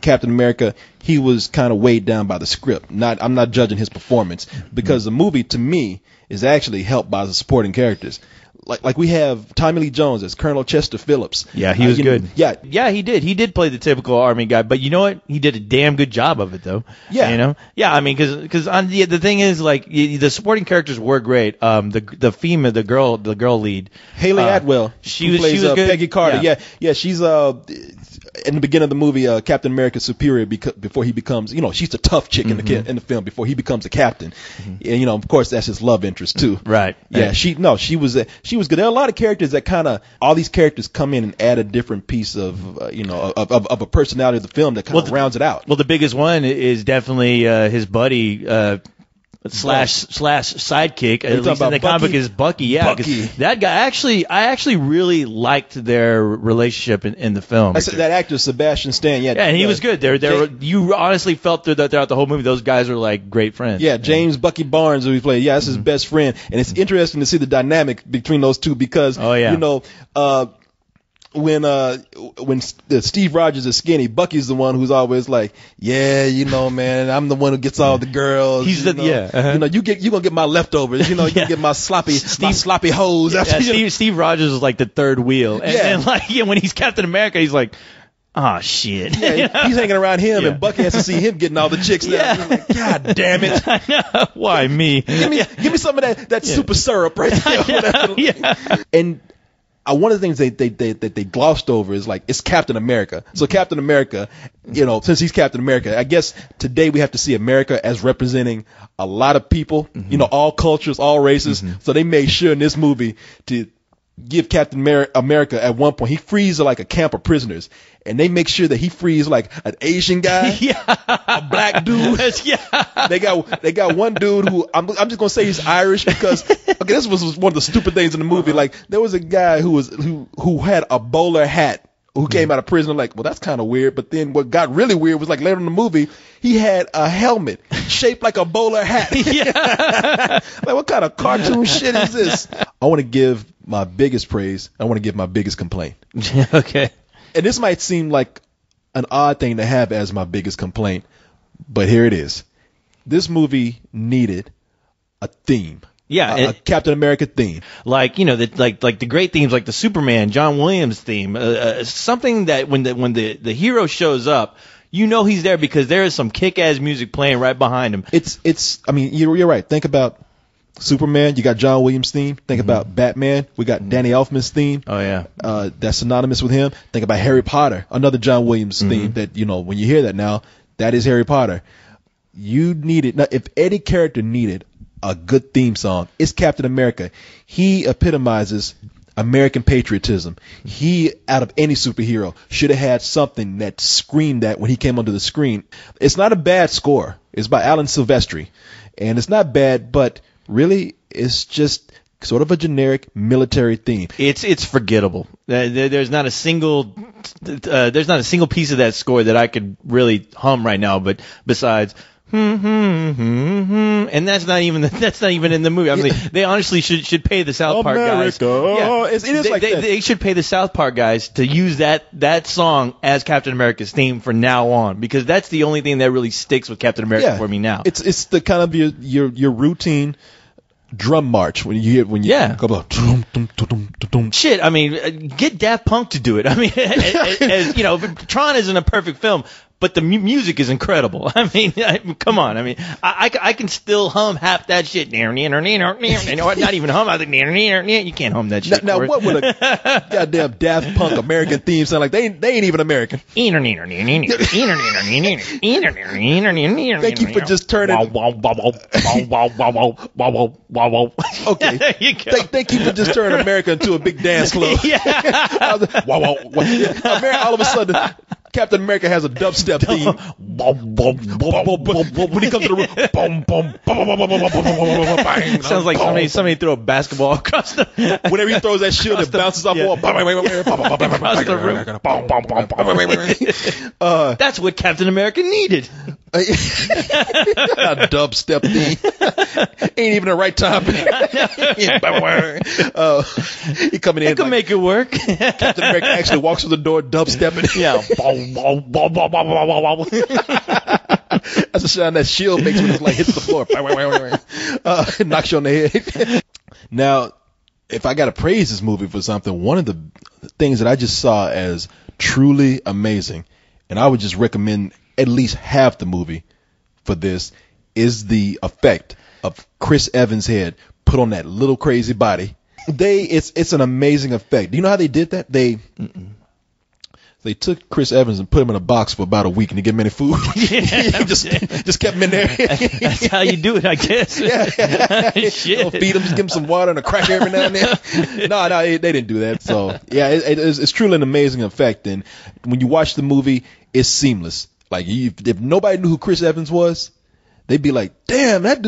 Captain America, he was kind of weighed down by the script. I'm not judging his performance, because the movie, to me, is actually helped by the supporting characters. Like we have Tommy Lee Jones as Colonel Chester Phillips. Yeah, he was good. Yeah, he did. He did play the typical army guy, but you know what? He did a damn good job of it, though. Yeah, you know. Yeah, I mean, because the thing is, like, the supporting characters were great. The female, the girl lead, Haley Atwell. She plays was good. Peggy Carter. Yeah, she's in the beginning of the movie, Captain America's superior before he becomes, she's the tough chick in the film before he becomes a captain. And of course that's his love interest too. Right. Yeah, she was good. There are a lot of characters that all these characters come in and add a different piece of of a personality of the film that kind of rounds it out. Well, the biggest one is definitely his buddy slash sidekick, at least in the comic book, is Bucky. Yeah, Bucky. That guy I actually really liked their relationship in the film. That actor Sebastian Stan. Yeah, and he was good. You honestly felt throughout the whole movie those guys were like great friends. Yeah, James Bucky Barnes, who he played. Yeah, that's his best friend, and it's interesting to see the dynamic between those two because when Steve Rogers is skinny, Bucky's the one who's always like, yeah, man, I'm the one who gets all the girls. He's you gonna get my leftovers. You get my sloppy hose. Steve Rogers is like the third wheel, and when he's Captain America, he's like, oh shit. Yeah, he's hanging around him, and Bucky has to see him getting all the chicks. Now. He's like, God damn it! I know. Why me? Give me some of that super syrup right there. And one of the things they glossed over is like it's Captain America. So Captain America, since he's Captain America, I guess today we have to see America as representing a lot of people, all cultures, all races. So they made sure in this movie to give Captain America at one point, he frees like a camp of prisoners, and they make sure that he frees like an Asian guy, a black dude. They got one dude who I'm just gonna say he's Irish because this was one of the stupid things in the movie. Like there was a guy who had a bowler hat who came out of prison. Like, well, that's kind of weird. But then what got really weird was like later in the movie, he had a helmet shaped like a bowler hat. Like, what kind of cartoon shit is this? I want to give my biggest praise. I want to give my biggest complaint. Okay. And this might seem like an odd thing to have as my biggest complaint, but here it is. This movie needed a theme. Yeah, a Captain America theme. Like, the great themes, like the Superman, John Williams theme, something that when the hero shows up, he's there because there is some kick-ass music playing right behind him. I mean, you're right. Think about Superman, you got John Williams' theme. Think about Batman, we got Danny Elfman's theme. Oh yeah. That's synonymous with him. Think about Harry Potter, another John Williams theme that, when you hear that now, that is Harry Potter. If any character needed a good theme song, it's Captain America. He epitomizes American patriotism. He, out of any superhero, should have had something that screamed that when he came onto the screen. It's not a bad score. It's by Alan Silvestri. And it's not bad, but really, it's just sort of a generic military theme. It's forgettable. There's not a single piece of that score that I could really hum right now. But besides, and that's not even in the movie. I mean, they honestly should pay the South Park guys. Yeah, it is like that. They should pay the South Park guys to use that song as Captain America's theme from now on, because that's the only thing that really sticks with Captain America for me now. It's the kind of your routine drum march when you go about shit. I mean, get Daft Punk to do it. I mean, Tron isn't a perfect film, but the music is incredible. I mean, come on. I mean, I can still hum half that shit. Not even hum. I think you can't hum that shit. Now what would a goddamn Daft Punk American theme sound like? They ain't even American. Thank you for just turning. Okay. Thank you for just turning America into a big dance club. All of a sudden, Captain America has a dubstep theme. When he comes to the room, sounds like somebody threw a basketball across the. Whenever he throws that shield, it bounces off the wall. Across the room. That's what Captain America needed. A dubstep thing. Ain't even the right time. He coming in. I can make it work. Captain America actually walks through the door, dubstepping. Yeah. That's the sound that shield makes when it's like hits the floor. Knocks you on the head. Now, if I got to praise this movie for something, one of the things that I just saw as truly amazing, and I would just recommend at least half the movie for this, is the effect of Chris Evans' head put on that little crazy body. It's an amazing effect. Do you know how they did that? They took Chris Evans and put him in a box for about a week and didn't give him any food. just kept him in there. That's how you do it, I guess. Yeah. Shit. Feed him, just give him some water and a cracker every now and then. No, they didn't do that. So yeah, it's truly an amazing effect. And when you watch the movie, it's seamless. Like if nobody knew who Chris Evans was, they'd be like, damn, that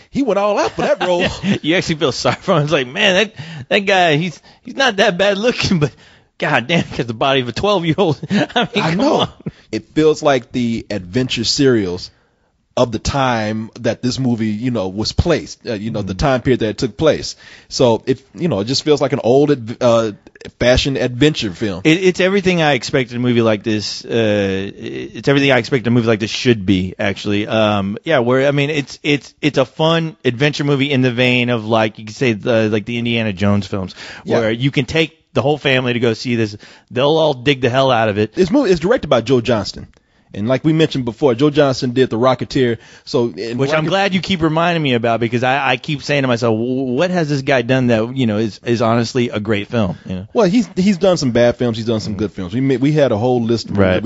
he went all out for that role. You actually feel sorry for him. It's like, man, that guy, he's not that bad looking, but God damn, he has the body of a 12-year-old. I know. On. It feels like the adventure serials of the time that this movie, was placed, the time period that it took place. So it just feels like an old fashioned adventure film. It's everything I expected a movie like this. It's everything I expect a movie like this should be, actually. It's a fun adventure movie in the vein of, like, you could say like the Indiana Jones films, where you can take the whole family to go see this. They'll all dig the hell out of it. This movie is directed by Joe Johnston. And like we mentioned before, Joe Johnston did The Rocketeer. Which I'm glad you keep reminding me about, because I keep saying to myself, what has this guy done that, is honestly a great film? Well, he's done some bad films. He's done some good films. We had a whole list of right.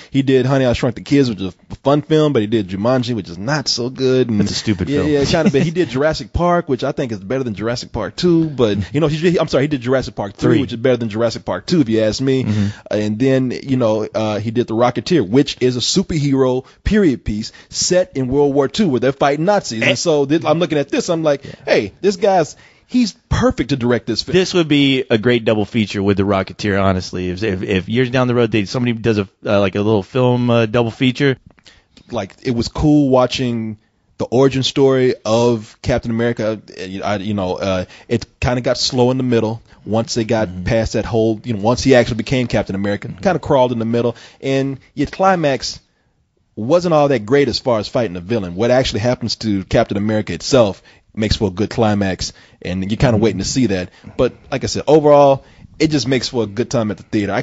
He did Honey, I Shrunk the Kids, which is a fun film, but he did Jumanji, which is not so good. And it's a stupid film. Yeah, kind of. He did Jurassic Park, which I think is better than Jurassic Park 2. But, he did Jurassic Park 3, which is better than Jurassic Park 2, if you ask me. Mm-hmm. And then, he did The Rocketeer, which is a superhero period piece set in World War II where they're fighting Nazis. And so I'm looking at this, I'm like, hey, this he's perfect to direct this film. This would be a great double feature with The Rocketeer, honestly. If years down the road somebody does a little film double feature. Like, it was cool watching the origin story of Captain America. It kind of got slow in the middle once they got past that whole, once he actually became Captain America. Kind of crawled in the middle, and your climax wasn't all that great as far as fighting the villain. What actually happens to Captain America itself makes for a good climax, and you're kind of waiting to see that. But like I said, overall, it just makes for a good time at the theater.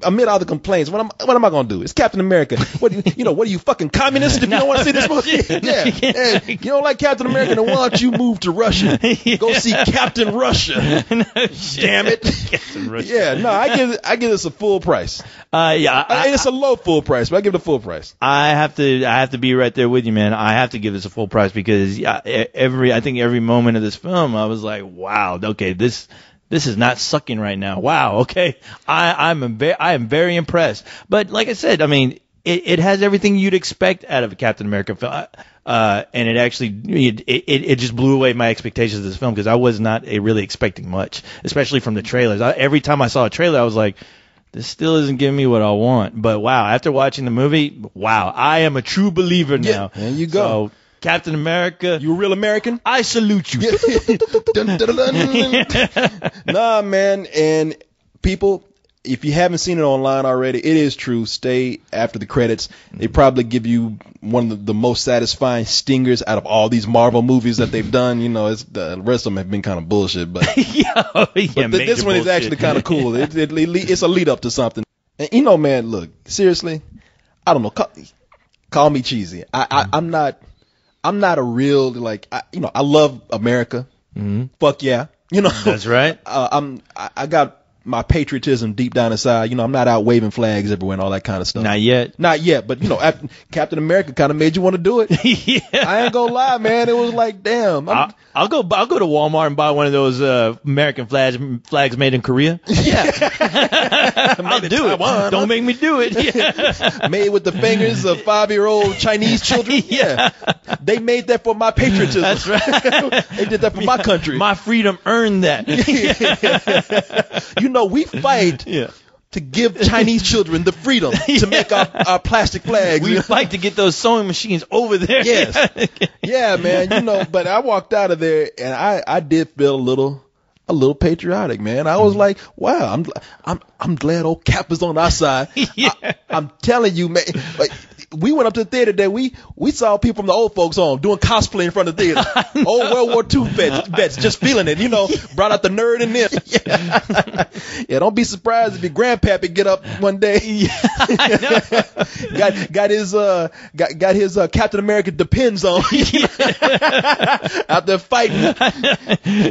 Amid all the complaints, what am I gonna do? It's Captain America. What are you fucking communist if you don't want to see this movie? Yeah. Hey, you don't like Captain America, then why don't you move to Russia? Go see Captain Russia. Damn it. Captain Russia. Yeah, no, I give this a full price. It's a low full price, but I give it a full price. I have to be right there with you, man. I have to give this a full price because I think every moment of this film, I was like, wow, okay, this is not sucking right now. Wow. Okay. I am very impressed. But like I said, it has everything you'd expect out of a Captain America film. And it actually, it just blew away my expectations of this film, because I was not really expecting much, especially from the trailers. Every time I saw a trailer, I was like, this still isn't giving me what I want. But wow, after watching the movie, wow, I am a true believer now. Yeah, there you go. So, Captain America. You a real American? I salute you. Nah, man. And people, if you haven't seen it online already, it is true. Stay after the credits. They probably give you one of the most satisfying stingers out of all these Marvel movies that they've done. The rest of them have been kind of bullshit, but this one is actually kind of cool. It's a lead up to something. And man, look, seriously, I don't know. Call me cheesy. I'm not a real, I love America. Mm-hmm. Fuck yeah. That's right. I got my patriotism deep down inside. I'm not out waving flags everywhere and all that kind of stuff. Not yet. But after Captain America kind of made you want to do it. Yeah. I ain't gonna lie, man. It was like, damn. I'll go to Walmart and buy one of those American flags made in Korea. Yeah. I'll do it. Don't make me do it. Yeah. Made with the fingers of 5-year-old Chinese children. Yeah. They made that for my patriotism. That's right. They did that for my country. My freedom earned that. We fight to give Chinese children the freedom to make our plastic flags. We fight to get those sewing machines over there. Yes. Yeah, man. You know, but I walked out of there and I did feel a little patriotic, man. I was like, wow, I'm glad old Cap is on our side. Yeah. I'm telling you, man. Like, we went up to the theater today. We saw people from the old folks home doing cosplay in front of the theater. Old World War II vets just feeling it, you know, brought out the nerd in them. Yeah, don't be surprised if your grandpappy get up one day. got his Captain America Depends on. Out there fighting.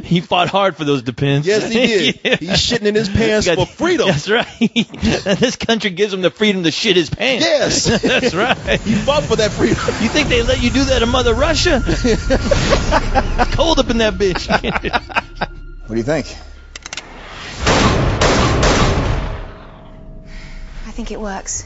He fought hard for those Depends. Yes, he did. Yeah. He's shitting in his pants for freedom. That's right. This country gives him the freedom to shit his pants. Yes. That's right. He fought for that freedom. You think they let you do that in Mother Russia? It's cold up in that bitch. What do you think? I think it works.